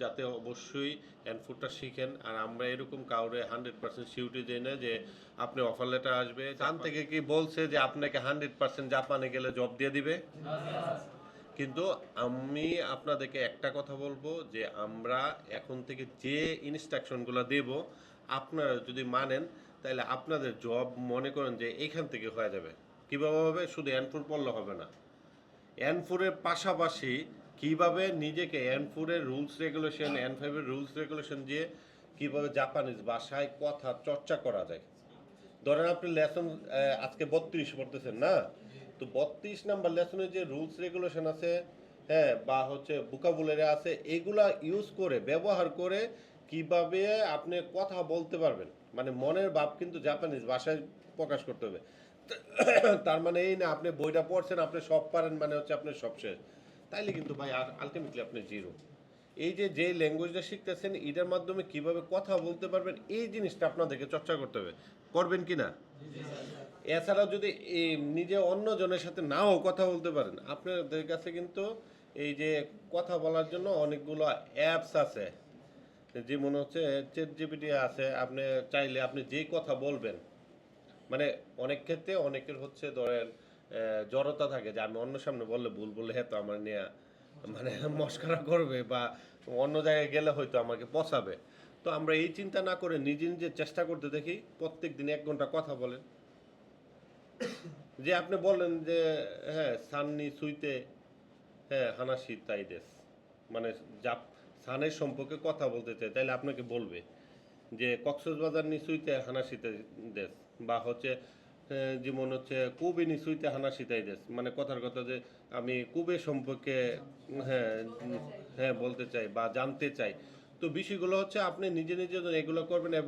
যাতে অবশ্যই এনফুডটা শিখেন। আর আমরা এরকম কাউরে 100% সিউরিটি দিই না যে আপনি অফার লেটার আসবে জান থেকে কি বলছে যে আপনাকে 100% জাপানে গেলে জব দিয়ে দিবে। কিন্তু আমি আপনাদেরকে একটা কথা বলবো যে আমরা এখন থেকে যে ইনস্ট্রাকশনগুলো দেব আপনারা যদি মানেন তাহলে আপনাদের জব মনে করেন যে এইখান থেকে হয়ে যাবে। কীভাবে হবে? শুধু এনফোর পড়লে হবে না, এনফোরের পাশাপাশি কিভাবে নিজেকে এনফোরের রুলস রেগুলেশন, এন5-এর রুলস রেগুলেশন দিয়ে কিভাবে জাপানিজ ভাষায় কথা চর্চা করা যায়। ধরেন আপনি লেসন আজকে 32 পড়তেছেন না, তো 32 নাম্বার লেসনে যে রুলস রেগুলেশন আছে, হ্যাঁ, বা হচ্ছে ভোকাবুলারি আছে, এগুলা ইউজ করে ব্যবহার করে কিভাবে আপনি কথা বলতে পারবেন, মানে মনের ভাব কিন্তু জাপানিজ ভাষায় প্রকাশ করতে হবে। তার মানে এই না আপনি বইটা পড়ছেন আপনি সব পারেন মানে হচ্ছে আপনি সব শেষ, তাইলে কিন্তু ভাই আলটিমেটলি আপনি জিরো। এই যে যে ল্যাঙ্গুয়েজটা শিখতেছেন এটার মাধ্যমে কিভাবে কথা বলতে পারবেন এই জিনিসটা আপনাদেরকে চর্চা করতে হবে। করবেন কি না? এছাড়াও যদি নিজে অন্য জনের সাথে নাও কথা বলতে পারেন, আপনাদের কাছে কিন্তু এই যে কথা বলার জন্য অনেকগুলো অ্যাপস আছে, যে মনে হচ্ছে চ্যাট জিপিটি আছে, আপনি চাইলে আপনি যেই কথা বলবেন, মানে অনেক ক্ষেত্রে অনেকের হচ্ছে ধরেন জড়তা থাকে যে আমি অন্য সামনে বললে ভুল বললে হ্যাঁ তো আমার নিয়ে মানে মস্করা করবে বা অন্য জায়গায় গেলে হয়তো আমাকে পচাবে। তো আমরা এই চিন্তা না করে নিজে নিজে চেষ্টা করতে দেখি প্রত্যেক দিন 1 ঘন্টা কথা বলেন। যে আপনি বললেন যে হ্যাঁ সাননি সুইতে, হ্যাঁ হানাসি তাই দেশ, মানে জাপ সানের সম্পর্কে কথা বলতে চাই তাইলে আপনাকে বলবে যে কক্সবাজার নিচুইতে হানাসিতে দেশ, বা হচ্ছে যেমন হচ্ছে কুবে নিচুইতে হানাসিতাই দেশ, মানে কথার কথা যে আমি কুবে সম্পর্কে হ্যাঁ হ্যাঁ বলতে চাই বা জানতে চাই। তো বিষয়গুলো হচ্ছে আপনি নিজে নিজে এগুলো করবেন এবং